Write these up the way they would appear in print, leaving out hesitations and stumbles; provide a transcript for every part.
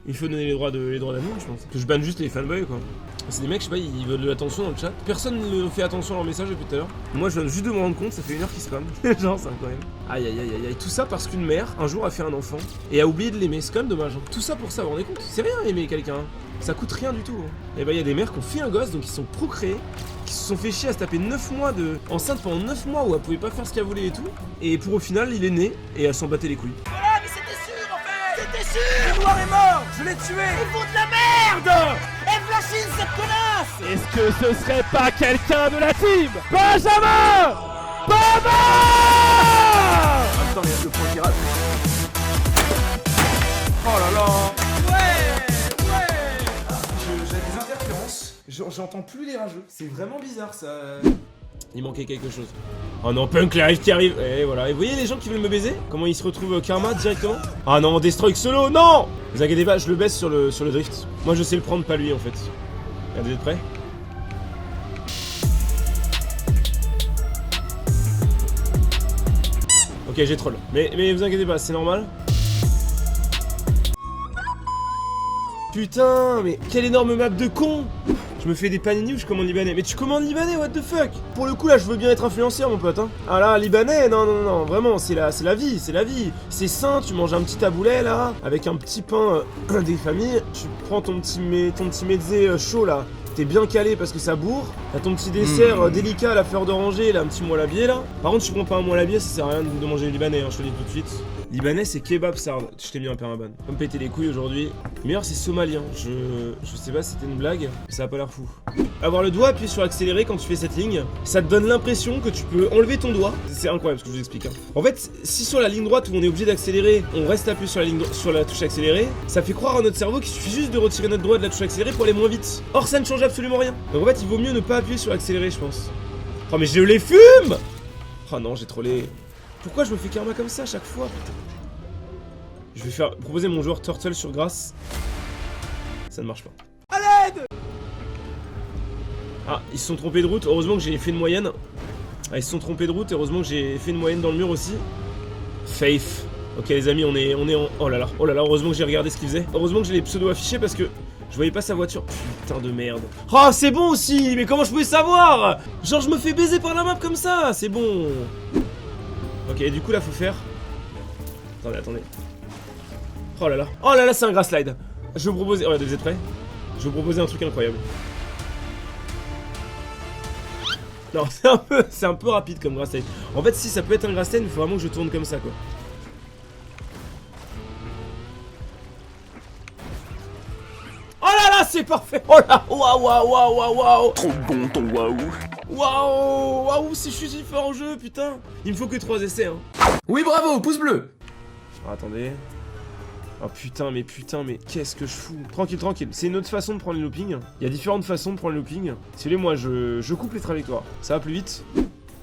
Il faut donner les droits d'admin, je pense. Que je banne juste les fanboys, quoi. C'est des mecs, je sais pas, ils veulent de l'attention dans le chat. Personne ne fait attention à leurs messages depuis tout à l'heure. Moi, je viens juste de me rendre compte, ça fait 1 heure qu'ils spam. Genre, c'est incroyable. Aïe, aïe, aïe, aïe, aïe. Tout ça parce qu'une mère, un jour, a fait un enfant et a oublié de l'aimer. C'est quand même dommage. Hein. Tout ça pour ça, vous vous rendez compte? C'est rien aimer quelqu'un. Ça coûte rien du tout. Hein. Et bah, il y a des mères qui ont fait un gosse, donc ils sont procréés, qui se sont fait chier à se taper 9 mois de enceinte pendant 9 mois où elle pouvait pas faire ce qu'elle voulait et tout. Et pour au final, il est né et elle s'en battait les couilles. Voilà, mais c'était sûr en fait. C'était sûr. Le noir est mort. Je l'ai tué. Ils font de la merde. Et Flashine, cette connasse. Est-ce que ce serait pas quelqu'un de la team Benjamin Baba? Attends, regarde le point qui rate. Oh là là. J'ai des interférences, j'entends plus les rageux, c'est vraiment bizarre ça. Il manquait quelque chose. Oh non, Punk là, qui arrive. Et voilà, et vous voyez les gens qui veulent me baiser? Comment ils se retrouvent Karma directement? Ah non, Destroy solo, non! Vous inquiétez pas, je le baisse sur le drift. Moi je sais le prendre, pas lui en fait. Regardez, vous êtes prêts? Ok, j'ai troll. Mais vous inquiétez pas, c'est normal. Putain, mais quelle énorme map de con! Je me fais des panini ou je commande libanais? Mais tu commandes libanais, what the fuck? Pour le coup là, je veux bien être influenceur mon pote, hein. Ah là, libanais, non, non, non, vraiment, c'est la vie, c'est la vie. C'est sain, tu manges un petit taboulet là, avec un petit pain des familles, tu prends ton petit mezzé chaud là. T'es bien calé parce que ça bourre. T'as ton petit dessert délicat à la fleur d'oranger, là, un petit moelle à biais là. Par contre, tu prends pas un moelle à biais, ça sert à rien de manger du libanais, hein, je te le dis tout de suite. Libanais, c'est kebab sard. Je t'ai mis un permaban. Pas me péter les couilles aujourd'hui. Meilleur, c'est somalien. Je sais pas si c'était une blague, ça a pas l'air fou. Avoir le doigt appuyé sur accélérer quand tu fais cette ligne, ça te donne l'impression que tu peux enlever ton doigt. C'est incroyable ce que je vous explique. Hein. En fait, si sur la ligne droite où on est obligé d'accélérer, on reste appuyé sur la touche accélérée, ça fait croire à notre cerveau qu'il suffit juste de retirer notre doigt de la touche accélérée pour aller moins vite. Or, ça ne change absolument rien. Donc en fait, il vaut mieux ne pas appuyer sur accélérer, je pense. Oh, mais je les fume! Oh non, j'ai trollé. Pourquoi je me fais karma comme ça à chaque fois, putain? Je vais proposer mon joueur Turtle sur Grasse. Ça ne marche pas. À l'aide. Ah, ils se sont trompés de route. Heureusement que j'ai fait une moyenne. Ah, ils se sont trompés de route. Heureusement que j'ai fait une moyenne dans le mur aussi. Faith. Ok, les amis, on est en... Oh là là. Oh là là, heureusement que j'ai regardé ce qu'il faisait. Heureusement que j'ai les pseudos affichés parce que je voyais pas sa voiture. Putain de merde. Oh, c'est bon aussi. Mais comment je pouvais savoir? Genre, je me fais baiser par la map comme ça. C'est bon. Ok, du coup, là, faut faire... Attendez, attendez. Oh là là, c'est un grass slide. Je vais vous proposer... Regardez, vous êtes prêts? Je vais vous proposer un truc incroyable. Non, c'est un peu rapide comme grass slide. En fait, si ça peut être un grass slide, il faut vraiment que je tourne comme ça, quoi. Oh là là, c'est parfait. Oh là, waouh, waouh, waouh, waouh, waouh. Trop bon ton waouh. Waouh, waouh, si je suis si fort en jeu, putain. Il me faut que 3 essais, hein. Oui, bravo, pouce bleu. Oh, attendez. Oh putain, mais qu'est-ce que je fous? Tranquille, tranquille. C'est une autre façon de prendre les loopings. Il y a différentes façons de prendre les loopings. Si vous voulez, moi, je coupe les trajectoires. Ça va plus vite.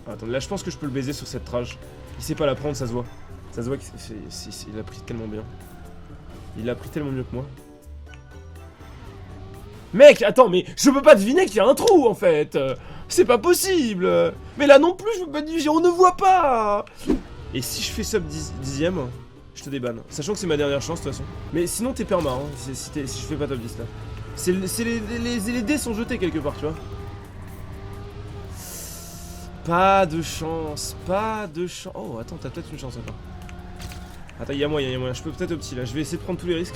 Ah, attendez, là, je pense que je peux le baiser sur cette trage. Il sait pas la prendre, ça se voit. Ça se voit qu'il a pris tellement bien. Il l'a pris tellement mieux que moi. Mec, attends, mais je peux pas deviner qu'il y a un trou, en fait. C'est pas possible. Mais là non plus, je peux pas deviner, on ne voit pas. Et si je fais sub 10ème, je te débanne. Sachant que c'est ma dernière chance, de toute façon. Mais sinon, t'es perma, hein, si je fais pas top 10, là. Les dés sont jetés quelque part, tu vois. Pas de chance, pas de chance. Oh, attends, t'as peut-être une chance encore. Attends, il y a moyen. Je peux peut-être opti, là. Je vais essayer de prendre tous les risques.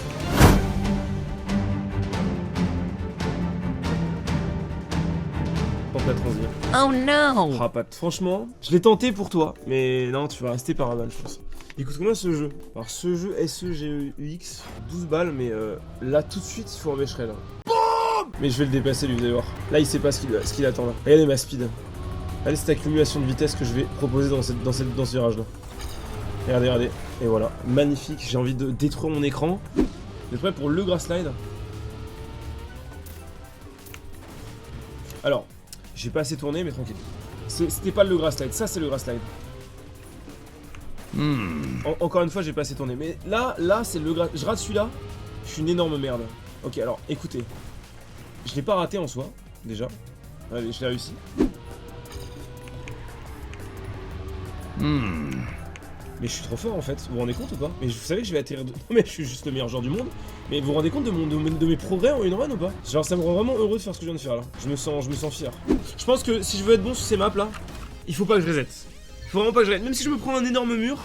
La transition. Oh non. Ah, Pat, franchement, je l'ai tenté pour toi, mais non, tu vas rester par un balle, je pense. Il coûte combien ce jeu? Alors, ce jeu SEGEX, 12 balles, mais là, tout de suite, il faut un Becherel. Mais je vais le dépasser, lui, vous allez voir. Là, il sait pas ce qu'il attend, là. Regardez ma speed. Regardez cette accumulation de vitesse que je vais proposer dans ce virage-là. Regardez. Et voilà, magnifique. J'ai envie de détruire mon écran. Vous êtes prêts pour le grass slide? Alors... J'ai pas assez tourné, mais tranquille. C'était pas le grass slide, ça c'est le grass slide. Encore une fois, j'ai pas assez tourné. Mais là c'est le grass. Je rate celui-là, je suis une énorme merde. Ok, alors écoutez. Je l'ai pas raté en soi, déjà. Allez, je l'ai réussi. Mais je suis trop fort en fait, vous vous rendez compte ou pas? Mais vous savez que je vais atterrir de... Non mais je suis juste le meilleur joueur du monde. Mais vous vous rendez compte de mes progrès en une run ou pas? Genre ça me rend vraiment heureux de faire ce que je viens de faire là. Je me sens fier. Je pense que si je veux être bon sur ces maps là, il faut pas que je reset. Il faut vraiment pas que je reset. Même si je me prends un énorme mur,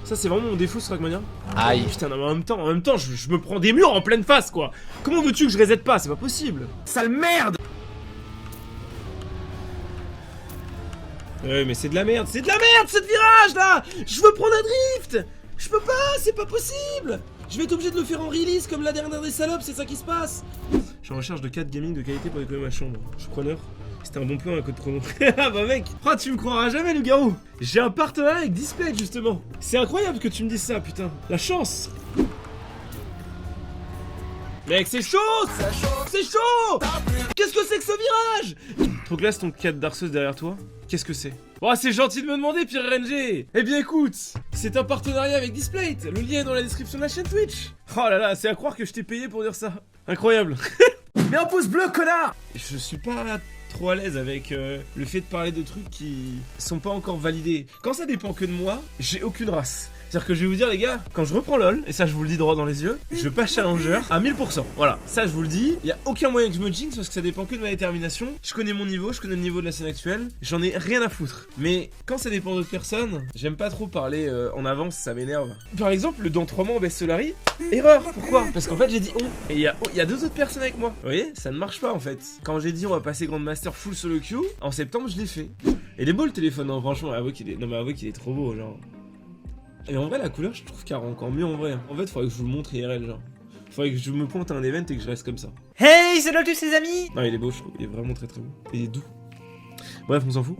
ça c'est vraiment mon défaut sur Trackmania. Aïe. Putain, non, mais en même temps, je me prends des murs en pleine face quoi. Comment veux-tu que je reset pas? C'est pas possible. Sale merde! Ouais mais c'est de la merde cette virage là. Je veux prendre un drift. Je peux pas, c'est pas possible. Je vais être obligé de le faire en release comme la dernière des salopes, c'est ça qui se passe. Je suis en recherche de 4 gaming de qualité pour décorer ma chambre. Je suis preneur. C'était un bon plan, un code promo. Ah bah mec, oh, tu me croiras jamais le garou. J'ai un partenariat avec Display justement. C'est incroyable que tu me dises ça, putain. La chance. Mec, c'est chaud. C'est chaud. Qu'est-ce que c'est que ce virage? Faut glace ton 4 d'arceuse derrière toi. Qu'est-ce que c'est? Oh, c'est gentil de me demander, Pierre RNG. Eh bien écoute, c'est un partenariat avec Display. Le lien est dans la description de la chaîne Twitch. Oh là là, c'est à croire que je t'ai payé pour dire ça. Incroyable. Mets un pouce bleu, connard! Je suis pas trop à l'aise avec le fait de parler de trucs qui sont pas encore validés. Quand ça dépend que de moi, j'ai aucune race. C'est-à-dire que je vais vous dire les gars, quand je reprends LoL, et ça je vous le dis droit dans les yeux, je passe challenger à 1000%. Voilà, ça je vous le dis, il y a aucun moyen que je me jinx parce que ça dépend que de ma détermination. Je connais mon niveau, je connais le niveau de la scène actuelle, j'en ai rien à foutre. Mais quand ça dépend d'autres personnes, j'aime pas trop parler en avance, ça m'énerve. Par exemple, le dans 3 mois en best Solari, erreur. Pourquoi? Parce qu'en fait j'ai dit on, et il y a 2 autres personnes avec moi. Vous voyez, ça ne marche pas en fait. Quand j'ai dit on va passer Grandmaster full solo queue, en septembre je l'ai fait. Et il est beau le téléphone, non franchement, avouez qu'il est... Non mais avouez qu'il est trop beau, genre... Et en vrai la couleur je trouve qu'elle rend encore mieux en vrai. En fait faudrait que je vous le montre IRL genre. Faudrait que je me pointe à un event et que je reste comme ça. Hey, salut à tous les amis! Non il est beau je trouve, il est vraiment très très beau. Il est doux. Bref on s'en fout.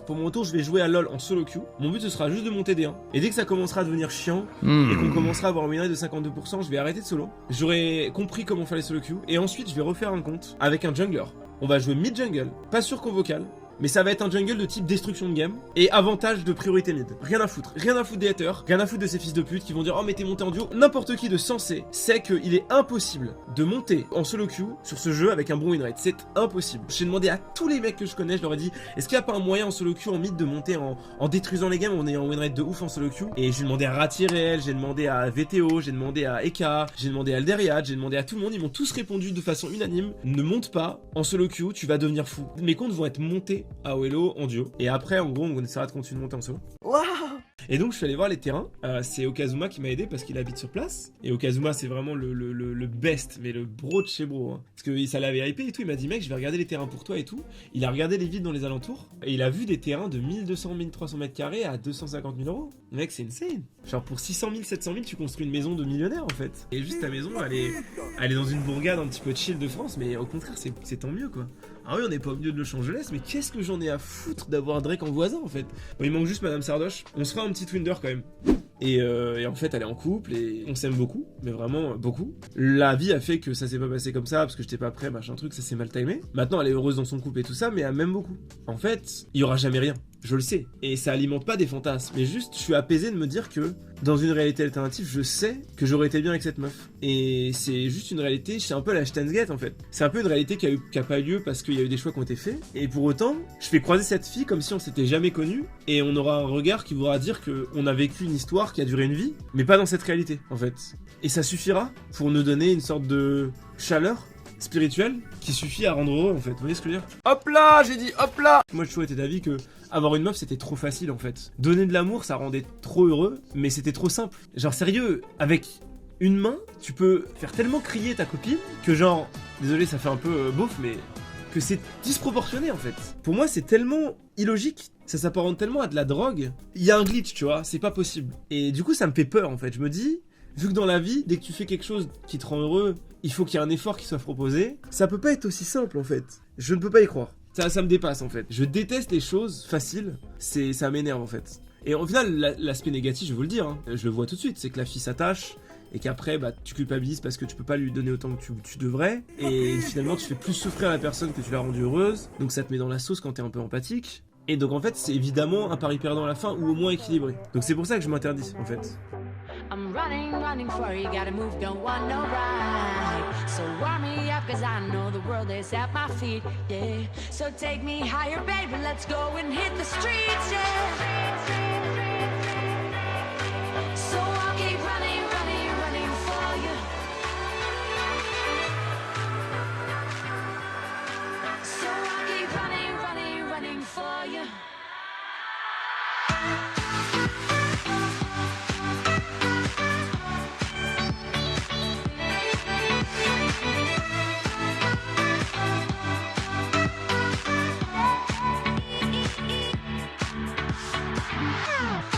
Pour mon tour je vais jouer à LoL en solo queue. Mon but ce sera juste de monter D1. Et dès que ça commencera à devenir chiant et qu'on commencera à avoir un win rate de 52%, je vais arrêter de solo. J'aurai compris comment faire les solo queue. Et ensuite je vais refaire un compte avec un jungler. On va jouer mid jungle, pas sûr qu'on vocal. Mais ça va être un jungle de type destruction de game et avantage de priorité mid. Rien à foutre des haters, rien à foutre de ces fils de pute qui vont dire oh mais t'es monté en duo. N'importe qui de sensé sait qu'il est impossible de monter en solo queue sur ce jeu avec un bon win rate. C'est impossible. J'ai demandé à tous les mecs que je connais, je leur ai dit est-ce qu'il n'y a pas un moyen en solo queue en mid de monter en détruisant les games en ayant un win rate de ouf en solo queue. Et j'ai demandé à Ratiréel, j'ai demandé à VTO, j'ai demandé à Eka, j'ai demandé à Alderiad, j'ai demandé à tout le monde, ils m'ont tous répondu de façon unanime ne monte pas en solo queue, tu vas devenir fou. Mes comptes vont être montés à OLO en duo. Et après, en gros, on essaiera de continuer de monter en solo. Waouh! Et donc, je suis allé voir les terrains. C'est Okazuma qui m'a aidé parce qu'il habite sur place. Et Okazuma, c'est vraiment le best, mais le bro de chez bro. Hein. Parce que ça l'avait hypé et tout. Il m'a dit, mec, je vais regarder les terrains pour toi et tout. Il a regardé les villes dans les alentours. Et il a vu des terrains de 1200, 1300 mètres carrés à 250 000 euros. Mec, c'est insane. Genre, pour 600 000, 700 000, tu construis une maison de millionnaire en fait. Et juste ta maison, elle est dans une bourgade un petit peu chill de France. Mais au contraire, c'est tant mieux quoi. Ah oui, on n'est pas au milieu de Los Angeles, mais qu'est-ce que j'en ai à foutre d'avoir Drake en voisin en fait. Bon, il manque juste Madame Sardoche. On se fera un petit Twinder quand même. Et en fait, elle est en couple et on s'aime beaucoup, mais vraiment beaucoup. La vie a fait que ça s'est pas passé comme ça parce que j'étais pas prêt, machin truc, ça s'est mal timé. Maintenant, elle est heureuse dans son couple et tout ça, mais elle m'aime beaucoup. En fait, il y aura jamais rien. Je le sais. Et ça alimente pas des fantasmes. Mais juste, je suis apaisé de me dire que dans une réalité alternative, je sais que j'aurais été bien avec cette meuf. Et c'est juste une réalité, c'est un peu la Steins Gate en fait. C'est un peu une réalité qui a pas eu lieu parce qu'il y a eu des choix qui ont été faits. Et pour autant, je fais croiser cette fille comme si on s'était jamais connus. Et on aura un regard qui voudra dire qu'on a vécu une histoire qui a duré une vie. Mais pas dans cette réalité en fait. Et ça suffira pour nous donner une sorte de chaleur spirituelle qui suffit à rendre heureux en fait. Vous voyez ce que je veux dire? Hop là, j'ai dit hop là! Moi je toujours été d'avis que avoir une meuf c'était trop facile en fait. Donner de l'amour ça rendait trop heureux, mais c'était trop simple. Genre sérieux, avec une main, tu peux faire tellement crier ta copine que genre, désolé ça fait un peu beauf, mais que c'est disproportionné en fait. Pour moi c'est tellement illogique, ça s'apparente tellement à de la drogue. Il y a un glitch tu vois, c'est pas possible. Et du coup ça me fait peur en fait, je me dis... Vu que dans la vie, dès que tu fais quelque chose qui te rend heureux, il faut qu'il y ait un effort qui soit proposé, ça peut pas être aussi simple en fait. Je ne peux pas y croire. Ça me dépasse en fait. Je déteste les choses faciles, ça m'énerve en fait. Et au final, l'aspect négatif, je vais vous le dire, hein, je le vois tout de suite, c'est que la fille s'attache, et qu'après, bah, tu culpabilises parce que tu peux pas lui donner autant que tu devrais, et finalement tu fais plus souffrir la personne que tu l'as rendue heureuse, donc ça te met dans la sauce quand t'es un peu empathique. Et donc en fait, c'est évidemment un pari perdant à la fin, ou au moins équilibré. Donc c'est pour ça que je m'interdis en fait. I'm running for you, gotta move, don't want no ride. So warm me up, cause I know the world is at my feet, yeah. So take me higher, baby, let's go and hit the streets, yeah. Bye.